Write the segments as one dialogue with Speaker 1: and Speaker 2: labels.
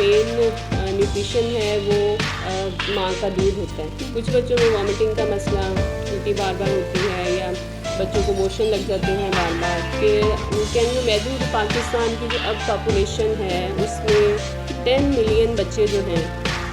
Speaker 1: Main nutrition है वो माँ का दूध होता है। कुछ बच्चों में वॉमिटिंग का मसला, उल्टी बार बार होती है, या बच्चों को मोशन लग जाते हैं बार बार। कि कैन यू इमेजिन कि पाकिस्तान की जो अब पॉपुलेशन है उसमें 10 मिलियन बच्चे जो हैं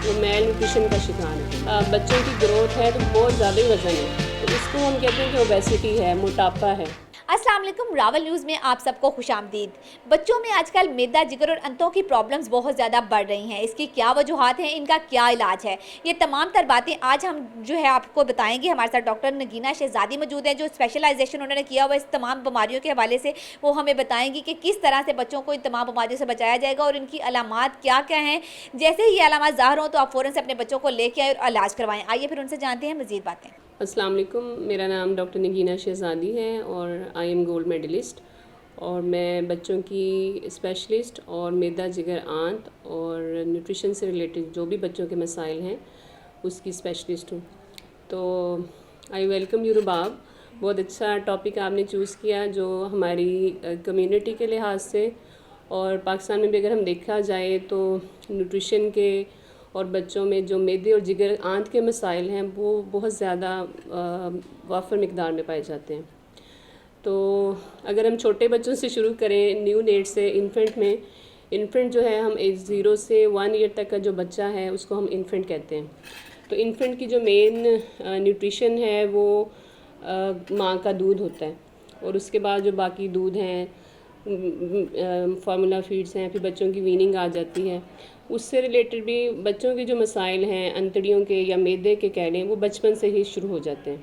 Speaker 1: वो मेल न्यूट्रिशन का शिकार हैं। बच्चों की ग्रोथ है तो बहुत ज़्यादा ही वज़न है, तो इसको हम कहते हैं कि ओबेसिटी है, मोटापा है।
Speaker 2: अस्सलाम वालेकुम, रावल न्यूज़ में आप सबको खुशामदीद। बच्चों में आजकल मैदा, जिगर और अंतों की प्रॉब्लम्स बहुत ज़्यादा बढ़ रही हैं। इसकी क्या वजूहात हैं, इनका क्या इलाज है, ये तमाम तर बातें आज हम जो है आपको बताएंगे। हमारे साथ डॉक्टर नगीना शहजादी मौजूद है, जो स्पेशलाइजेशन उन्होंने किया हुआ इस तमाम बीमारियों के हवाले से। वो हमें बताएंगी कि किस तरह से बच्चों को इन तमाम बीमारियों से बचाया जाएगा और इनकी अलामात क्या क्या हैं। जैसे ही ये अलामात ज़ाहिर हों तो आप फ़ौरन से अपने बच्चों को लेके आए और इलाज करवाएँ। आइए फिर उनसे जानते हैं मज़ीद बातें।
Speaker 1: अस्सलाम वालेकुम, मेरा नाम डॉक्टर नगीना शहजादी है और आई एम गोल्ड मेडलिस्ट, और मैं बच्चों की स्पेशलिस्ट और मैदा, जिगर, आंत और न्यूट्रिशन से रिलेटेड जो भी बच्चों के मसाइल हैं उसकी स्पेशलिस्ट हूँ। तो आई वेलकम यू रुबाब। बहुत अच्छा टॉपिक आपने चूज़ किया जो हमारी कम्युनिटी के लिहाज से और पाकिस्तान में भी अगर हम देखा जाए तो न्यूट्रिशन के और बच्चों में जो मैदे और जिगर, आंत के मसाइल हैं वो बहुत ज़्यादा वाफर मिकदार में पाए जाते हैं। तो अगर हम छोटे बच्चों से शुरू करें, न्यू नेट से, इन्फेंट में, इन्फेंट जो है हम 0 से 1 ईयर तक का जो बच्चा है उसको हम इन्फेंट कहते हैं। तो इन्फेंट की जो मेन न्यूट्रिशन है वो माँ का दूध होता है, और उसके बाद जो बाकी दूध हैं, फार्मूला फीड्स हैं, फिर बच्चों की वीनिंग आ जाती है। उससे रिलेटेड भी बच्चों के जो मसाइल हैं अंतड़ियों के या मैदे के कह लें, वो बचपन से ही शुरू हो जाते हैं।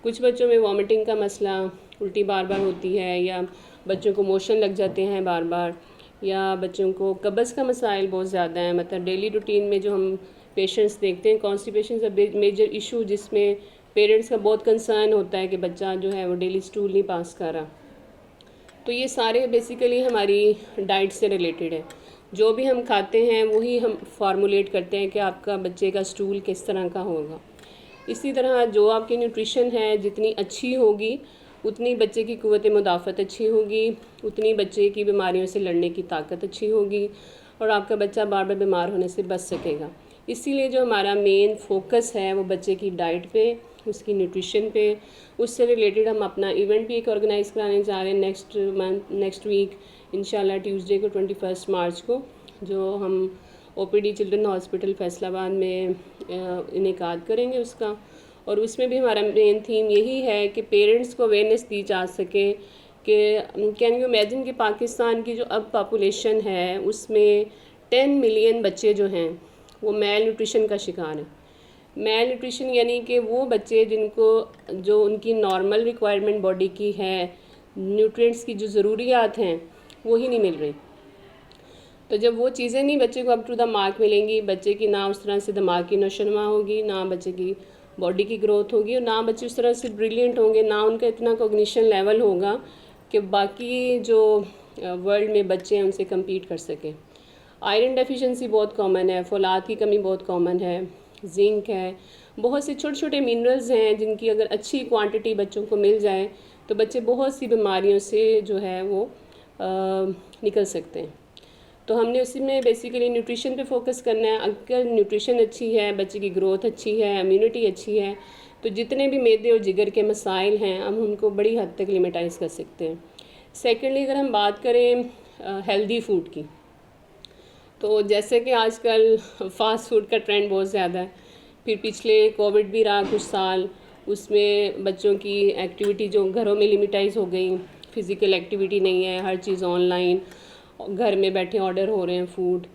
Speaker 1: कुछ बच्चों में वॉमिटिंग का मसला, उल्टी बार बार होती है, या बच्चों को मोशन लग जाते हैं बार बार, या बच्चों को कब्ज़ का मसाइल बहुत ज़्यादा है। मतलब डेली रूटीन में जो हम पेशेंट्स देखते हैं, constipation is a major issue, जिसमें पेरेंट्स का बहुत कंसर्न होता है कि बच्चा जो है वो डेली स्टूल नहीं पास कर रहा। तो ये सारे बेसिकली हमारी डाइट से रिलेटेड है। जो भी हम खाते हैं वही हम फार्मूलेट करते हैं कि आपका बच्चे का स्टूल किस तरह का होगा। इसी तरह जो आपकी न्यूट्रिशन है जितनी अच्छी होगी उतनी बच्चे की क़ुव्वत मुदाफ़त अच्छी होगी, उतनी बच्चे की बीमारियों से लड़ने की ताकत अच्छी होगी, और आपका बच्चा बार बार बीमार होने से बच सकेगा। इसीलिए जो हमारा मेन फोकस है वो बच्चे की डाइट पे, उसकी न्यूट्रिशन पे। उससे रिलेटेड हम अपना इवेंट भी एक ऑर्गेनाइज़ कराने जा रहे हैं नेक्स्ट वीक इंशाल्लाह, ट्यूसडे को 21 मार्च को, जो हम OPD चिल्ड्रन हॉस्पिटल फैसलाबाद में इनेकाद करेंगे उसका। और उसमें भी हमारा मेन थीम यही है कि पेरेंट्स को अवेयरनेस दी जा सके कि कैन यू इमेजिन कि पाकिस्तान की जो अब पॉपुलेशन है उसमें 10 मिलियन बच्चे जो हैं वो मेल न्यूट्रिशन का शिकार हैं। मेल न्यूट्रिशन यानी कि वो बच्चे जिनको जो उनकी नॉर्मल रिक्वायरमेंट बॉडी की है, न्यूट्रिएंट्स की जो ज़रूरियात हैं वो ही नहीं मिल रही। तो जब वो चीज़ें नहीं बच्चे को अप टू द मार्क मिलेंगी, बच्चे की ना उस तरह से दिमाग की नशोनुमा होगी, ना बच्चे की बॉडी की ग्रोथ होगी, और ना बच्चे उस तरह से ब्रिलियंट होंगे, ना उनका इतना कॉग्निशन लेवल होगा कि बाकी जो वर्ल्ड में बच्चे हैं उनसे कम्पीट कर सकें। आयरन डेफिशिएंसी बहुत कॉमन है, फौलाद की कमी बहुत कॉमन है, जिंक है, बहुत से छोटे छोटे मिनरल्स हैं जिनकी अगर अच्छी क्वांटिटी बच्चों को मिल जाए तो बच्चे बहुत सी बीमारियों से जो है वो निकल सकते हैं। तो हमने उसी में बेसिकली न्यूट्रिशन पे फोकस करना है। अगर न्यूट्रिशन अच्छी है, बच्चे की ग्रोथ अच्छी है, इम्यूनिटी अच्छी है, तो जितने भी मैदे और जिगर के मसाइल हैं हम उनको बड़ी हद तक लिमिटाइज़ कर सकते हैं। सेकेंडली अगर हम बात करें हेल्दी फूड की, तो जैसे कि आजकल फ़ास्ट फूड का ट्रेंड बहुत ज़्यादा है, फिर पिछले कोविड भी रहा कुछ साल, उसमें बच्चों की एक्टिविटी जो घरों में लिमिटाइज़ हो गई, फ़िज़िकल एक्टिविटी नहीं है, हर चीज़ ऑनलाइन, घर में बैठे ऑर्डर हो रहे हैं फूड।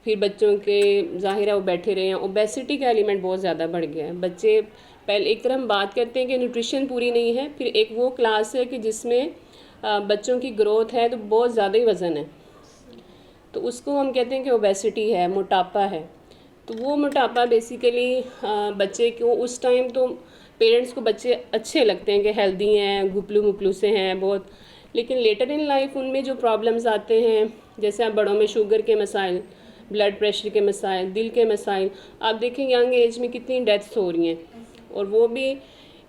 Speaker 1: फिर बच्चों के ज़ाहिर है वो बैठे रहे हैं, ओबेसिटी का एलिमेंट बहुत ज़्यादा बढ़ गया है। बच्चे पहले एक तरह हम बात करते हैं कि न्यूट्रिशन पूरी नहीं है, फिर एक वो क्लास है कि जिसमें बच्चों की ग्रोथ है तो बहुत ज़्यादा ही वज़न है, तो उसको हम कहते हैं कि ओबेसिटी है, मोटापा है। तो वो मोटापा बेसिकली बच्चे को उस टाइम तो पेरेंट्स को बच्चे अच्छे लगते हैं कि हेल्दी हैं, गुपलू मुपलू से हैं बहुत, लेकिन लेटर इन लाइफ उनमें जो प्रॉब्लम्स आते हैं, जैसे आप बड़ों में शुगर के मसाइल, ब्लड प्रेशर के मसाइल, दिल के मसाइल, आप देखें यंग एज में कितनी डेथ्स हो रही हैं, और वो भी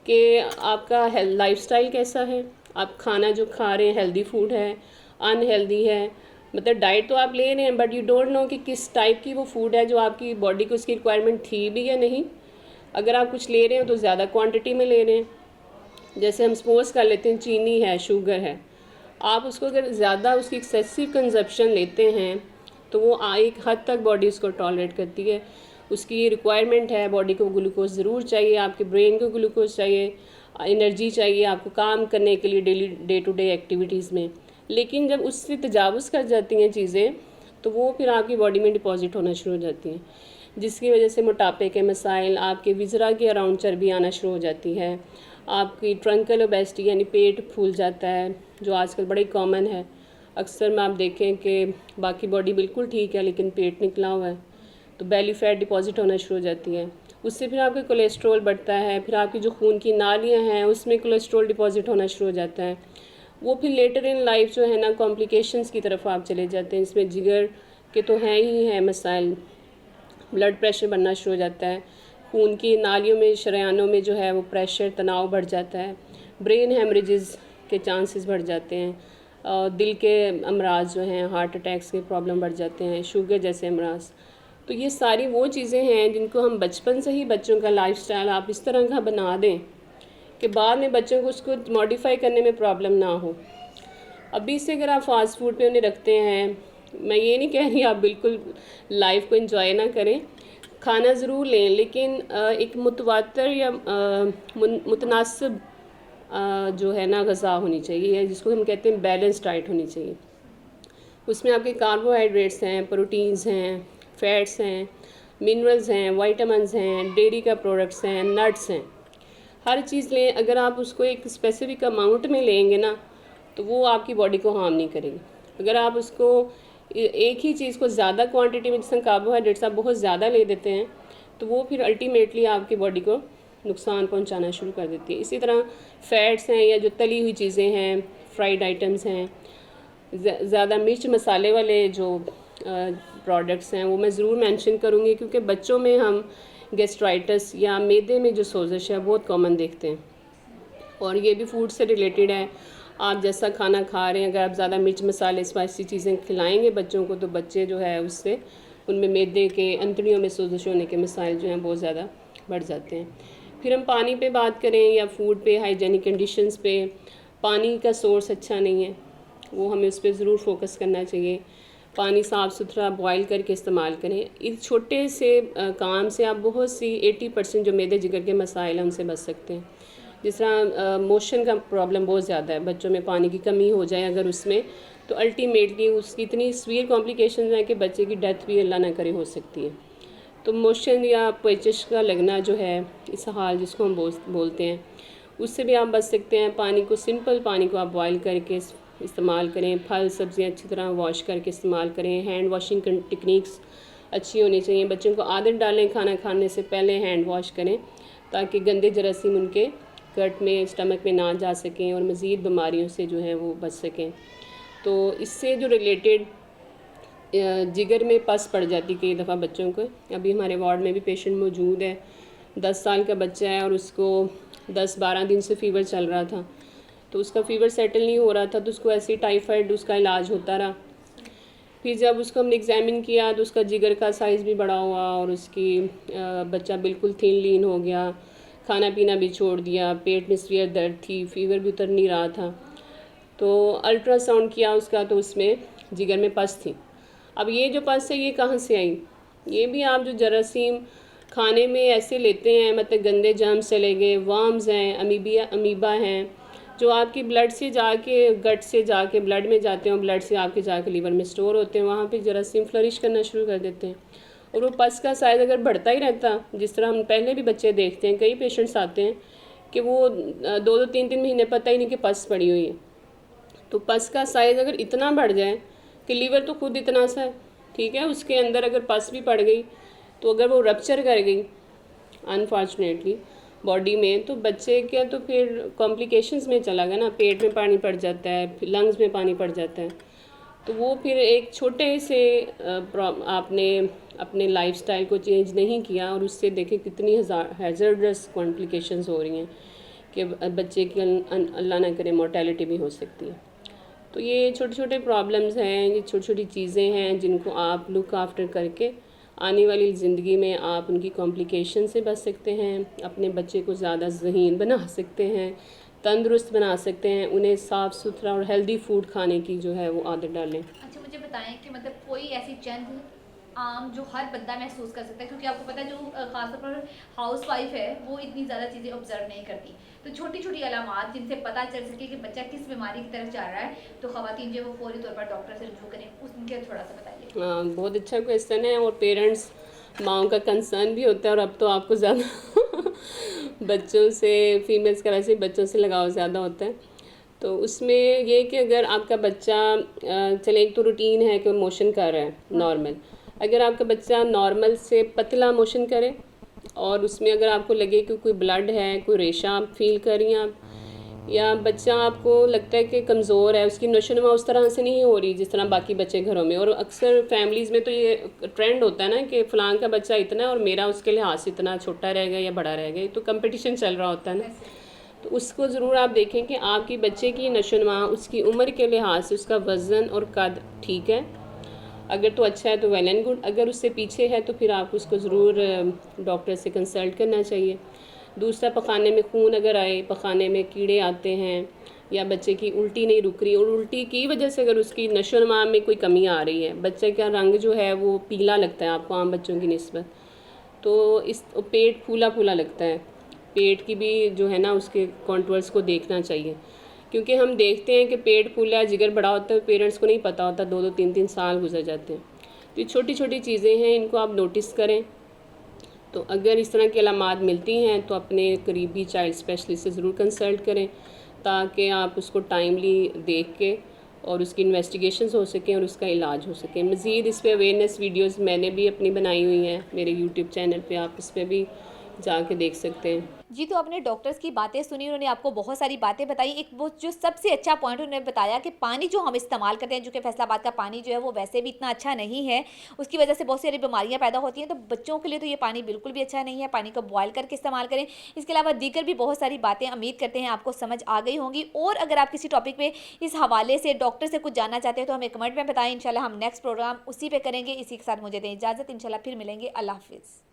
Speaker 1: कि आपका लाइफस्टाइल कैसा है, आप खाना जो खा रहे हैं हेल्दी फूड है, अनहेल्दी है, मतलब डाइट तो आप ले रहे हैं बट यू डोंट नो कि किस टाइप की वो फूड है जो आपकी बॉडी को उसकी रिक्वायरमेंट थी भी या नहीं। अगर आप कुछ ले रहे हैं तो ज़्यादा क्वांटिटी में ले रहे हैं। जैसे हम सपोज कर लेते हैं चीनी है, शुगर है, आप उसको अगर ज़्यादा उसकी एक्सेसिव कंजप्शन लेते हैं तो वो एक हद तक बॉडी उसको टॉलरेट करती है। उसकी रिक्वायरमेंट है, बॉडी को ग्लूकोज ज़रूर चाहिए, आपके ब्रेन को ग्लूकोज चाहिए, एनर्जी चाहिए आपको काम करने के लिए daily day to day activities में। लेकिन जब उससे तजावुज़ कर जाती हैं चीज़ें तो वो फिर आपकी बॉडी में डिपॉजिट होना शुरू हो जाती हैं, जिसकी वजह से मोटापे के मसाइल, आपके विज़रा के अराउंड चर्बी आना शुरू हो जाती है, आपकी ट्रंकल ओबेसिटी यानी पेट फूल जाता है जो आजकल बड़ी कॉमन है। अक्सर में आप देखें कि बाकी बॉडी बिल्कुल ठीक है लेकिन पेट निकला हुआ है, तो बेली फैट डिपॉजिट होना शुरू हो जाती है। उससे फिर आपका कोलेस्ट्रॉल बढ़ता है, फिर आपकी जो खून की नालियाँ हैं उसमें कोलेस्ट्रॉल डिपॉजिट होना शुरू हो जाता है। वो फिर लेटर इन लाइफ जो है ना कॉम्प्लिकेशंस की तरफ आप चले जाते हैं। इसमें जिगर के तो हैं ही हैं मसाइल, ब्लड प्रेशर बढ़ना शुरू हो जाता है, खून की नालियों में, शरेयानों में जो है वो प्रेशर, तनाव बढ़ जाता है, ब्रेन हेमरेजेस के चांसेस बढ़ जाते हैं, दिल के अमराज जो हैं, हार्ट अटैक्स के प्रॉब्लम बढ़ जाते हैं, शुगर जैसे अमराज। तो ये सारी वो चीज़ें हैं जिनको हम बचपन से ही बच्चों का लाइफस्टाइल आप इस तरह का बना दें कि बाद में बच्चों को उसको मॉडिफाई करने में प्रॉब्लम ना हो। अभी से अगर आप फास्ट फूड पे उन्हें रखते हैं, मैं ये नहीं कह रही आप बिल्कुल लाइफ को एंजॉय ना करें, खाना ज़रूर लें लेकिन एक मुतवातर या मुतनासिब जो है ना ग़िज़ा होनी चाहिए, जिसको हम कहते हैं बैलेंस डाइट होनी चाहिए। उसमें आपके कार्बोहाइड्रेट्स हैं, प्रोटीन्स हैं, फैट्स हैं, मिनरल्स हैं, विटामिन्स हैं, डेयरी का प्रोडक्ट्स हैं, नट्स हैं, हर चीज़ लें। अगर आप उसको एक स्पेसिफिक अमाउंट में लेंगे ना तो वो आपकी बॉडी को हार्म नहीं करेगी। अगर आप उसको एक ही चीज़ को ज़्यादा क्वांटिटी में, जैसे कार्बोहाइड्रेट्स आप बहुत ज़्यादा ले देते हैं तो वो फिर अल्टीमेटली आपकी बॉडी को नुकसान पहुंचाना शुरू कर देती है। इसी तरह फैट्स हैं या जो तली हुई चीज़ें हैं, फ्राइड आइटम्स हैं, ज़्यादा मिर्च मसाले वाले जो प्रोडक्ट्स हैं वो मैं ज़रूर मेंशन करूँगी, क्योंकि बच्चों में हम गैस्ट्राइटिस या मैदे में जो सोजिश है बहुत कॉमन देखते हैं और ये भी फूड से रिलेटेड है। आप जैसा खाना खा रहे हैं, अगर आप ज़्यादा मिर्च मसाले स्पाइसी चीज़ें खिलाएंगे बच्चों को तो बच्चे जो है उससे उनमें मैदे के अंतड़ियों में सोजिश होने के मसाइल जो हैं बहुत ज़्यादा बढ़ जाते हैं। फिर हम पानी पे बात करें या फूड पे, हाइजीनिक कंडीशंस पे, पानी का सोर्स अच्छा नहीं है, वो हमें उस पर ज़रूर फोकस करना चाहिए। पानी साफ़ सुथरा बॉयल करके इस्तेमाल करें। इस छोटे से काम से आप बहुत सी 80% जो मैदे जिगर के मसाइल हैं उनसे बच सकते हैं। जिस तरह मोशन का प्रॉब्लम बहुत ज़्यादा है, बच्चों में पानी की कमी हो जाए अगर उसमें, तो अल्टीमेटली उसकी इतनी सीवियर कॉम्प्लिकेशंस हैं कि बच्चे की डेथ भी अल्लाह ना करे हो सकती है। तो मोशन या पेचिश का लगना जो है, इस हाल जिसको हम बोलते हैं, उससे भी आप बच सकते हैं। पानी को, सिंपल पानी को आप बॉयल करके इस्तेमाल करें। फल सब्ज़ियाँ अच्छी तरह वॉश करके इस्तेमाल करें। हैंड वॉशिंग टेक्निक्स अच्छी होनी चाहिए। बच्चों को आदत डालें खाना खाने से पहले हैंड वॉश करें ताकि गंदे जरासीम उनके गट में, स्टमक में ना जा सकें और मज़ीद बीमारियों से जो है वो बच सकें। तो इससे जो रिलेटेड जिगर में पस पड़ जाती कई दफ़ा बच्चों को। अभी हमारे वार्ड में भी पेशेंट मौजूद है, 10 साल का बच्चा है और उसको 10-12 दिन से फ़ीवर चल रहा था, तो उसका फ़ीवर सेटल नहीं हो रहा था, तो उसको ऐसे टाइफाइड उसका इलाज होता रहा। फिर जब उसको हमने एग्ज़ामिन किया तो उसका जिगर का साइज़ भी बड़ा हुआ और उसकी बच्चा बिल्कुल थिन लीन हो गया, खाना पीना भी छोड़ दिया, पेट में सीवियर दर्द थी, फ़ीवर भी उतर नहीं रहा था। तो अल्ट्रासाउंड किया उसका तो उसमें जिगर में पस थी। अब ये जो पस है ये कहाँ से आई? ये भी आप जो जरासीम खाने में ऐसे लेते हैं, मतलब गंदे जर्म्स चले गए, वर्म्स हैं, अमीबा हैं, जो आपकी ब्लड से जाके, गट से जाके ब्लड में जाते हैं और ब्लड से आपके जाके लीवर में स्टोर होते हैं, वहाँ पे जरासीम फ्लरिश करना शुरू कर देते हैं। और वो पस का साइज़ अगर बढ़ता ही रहता, जिस तरह हम पहले भी बच्चे देखते हैं, कई पेशेंट्स आते हैं कि वो 2-2, 3-3 महीने पता ही नहीं कि पस पड़ी हुई है। तो पस का साइज़ अगर इतना बढ़ जाए कि लीवर तो खुद इतना सा है, ठीक है, उसके अंदर अगर पस भी पड़ गई तो अगर वो रप्चर कर गई अनफॉर्चुनेटली बॉडी में, तो बच्चे क्या, तो फिर कॉम्प्लिकेशंस में चला गया ना, पेट में पानी पड़ जाता है, लंग्स में पानी पड़ जाता है। तो वो फिर एक छोटे से आपने अपने लाइफस्टाइल को चेंज नहीं किया और उससे देखें कितनी हैज़र्डस कॉम्प्लिकेशंस हो रही हैं कि बच्चे की अल्लाह ना करे मोर्टेलिटी भी हो सकती है। तो ये छोटे-छोटे प्रॉब्लम्स हैं, ये छोटी-छोटी चीज़ें हैं जिनको आप लुक आफ्टर करके आने वाली ज़िंदगी में आप उनकी कॉम्प्लिकेशन से बच सकते हैं, अपने बच्चे को ज़्यादा ज़हीन बना सकते हैं, तंदुरुस्त बना सकते हैं, उन्हें साफ़ सुथरा और हेल्दी फूड खाने की जो है वो आदत डालें।
Speaker 2: अच्छा, मुझे बताएं कि मतलब कोई ऐसी चंद आम जो हर बंदा महसूस कर सकता है, क्योंकि आपको पता है जो खासतौर पर हाउस वाइफ है वो इतनी ज़्यादा चीज़ें ऑब्जर्व नहीं करती, तो छोटी छोटी अलामात जिनसे पता चल सके कि बच्चा किस बीमारी की तरफ जा रहा है, तो ख़वातीन जो है वो फौरी तौर पर डॉक्टर से रुजू करें, उनके थोड़ा सा बताइए।
Speaker 1: हाँ, बहुत अच्छा क्वेश्चन है और पेरेंट्स माँओं का कंसर्न भी होता है और अब तो आपको ज़्यादा बच्चों से, फीमेल्स का वैसे बच्चों से लगाव ज़्यादा होता है। तो उसमें ये कि अगर आपका बच्चा चले, एक तो रूटीन है कि मोशन कर रहा है नॉर्मल, अगर आपका बच्चा नॉर्मल से पतला मोशन करे और उसमें अगर आपको लगे कि कोई ब्लड है, कोई रेशा आप फील कर रही हैं आप, या बच्चा आपको लगता है कि कमज़ोर है, उसकी नशोनुमा उस तरह से नहीं हो रही जिस तरह बाकी बच्चे घरों में, और अक्सर फैमिलीज़ में तो ये ट्रेंड होता है ना कि फ़लाँ का बच्चा इतना है और मेरा उसके लिहाज से इतना छोटा रह गया या बड़ा रह गया, तो कंपटीशन चल रहा होता है ना। तो उसको ज़रूर आप देखें कि आपकी बच्चे की नशोनुमा उसकी उम्र के लिहाज से उसका वज़न और कद ठीक है, अगर तो अच्छा है तो वेल एंड गुड, अगर उससे पीछे है तो फिर आप उसको ज़रूर डॉक्टर से कंसल्ट करना चाहिए। दूसरा, पखाने में खून अगर आए, पखाने में कीड़े आते हैं, या बच्चे की उल्टी नहीं रुक रही और उल्टी की वजह से अगर उसकी नशोनुमा में कोई कमी आ रही है, बच्चे का रंग जो है वो पीला लगता है आपको आम बच्चों की निस्बत, तो इस पेट फूला फूला लगता है, पेट की भी जो है ना उसके कॉन्टूर्स को देखना चाहिए, क्योंकि हम देखते हैं कि पेट फूला है, जिगर बड़ा होता है, पेरेंट्स को नहीं पता होता, 2-2 3-3 साल गुजर जाते हैं। तो ये छोटी छोटी चीज़ें हैं, इनको आप नोटिस करें। तो अगर इस तरह की अलामात मिलती हैं तो अपने करीबी चाइल्ड स्पेशलिस्ट से ज़रूर कंसल्ट करें, ताकि आप उसको टाइमली देख के और उसकी इन्वेस्टिगेशंस हो सकें और उसका इलाज हो सके। मज़ीद इस पे अवेयरनेस वीडियोस मैंने भी अपनी बनाई हुई हैं मेरे यूट्यूब चैनल पे, आप इस पर भी जाके देख सकते हैं।
Speaker 2: जी, तो आपने डॉक्टर्स की बातें सुनी, उन्होंने आपको बहुत सारी बातें बताई। एक वो जो सबसे अच्छा पॉइंट उन्होंने बताया कि पानी जो हम इस्तेमाल करते हैं, जो कि फैसलाबाद का पानी जो है वो वैसे भी इतना अच्छा नहीं है, उसकी वजह से बहुत सारी बीमारियां पैदा होती हैं, तो बच्चों के लिए तो ये पानी बिल्कुल भी अच्छा नहीं है, पानी को बॉयल करके इस्तेमाल करें। इसके अलावा दीगर भी बहुत सारी बातें उम्मीद करते हैं आपको समझ आ गई होंगी, और अगर आप किसी टॉपिक पे इस हवाले से डॉक्टर से कुछ जानना चाहते हैं तो हमें कमेंट में बताएं, इंशाल्लाह हम नेक्स्ट प्रोग्राम उसी पे करेंगे। इसी के साथ मुझे दें इजाज़त, इंशाल्लाह फिर मिलेंगे। अल्लाह हाफिज़।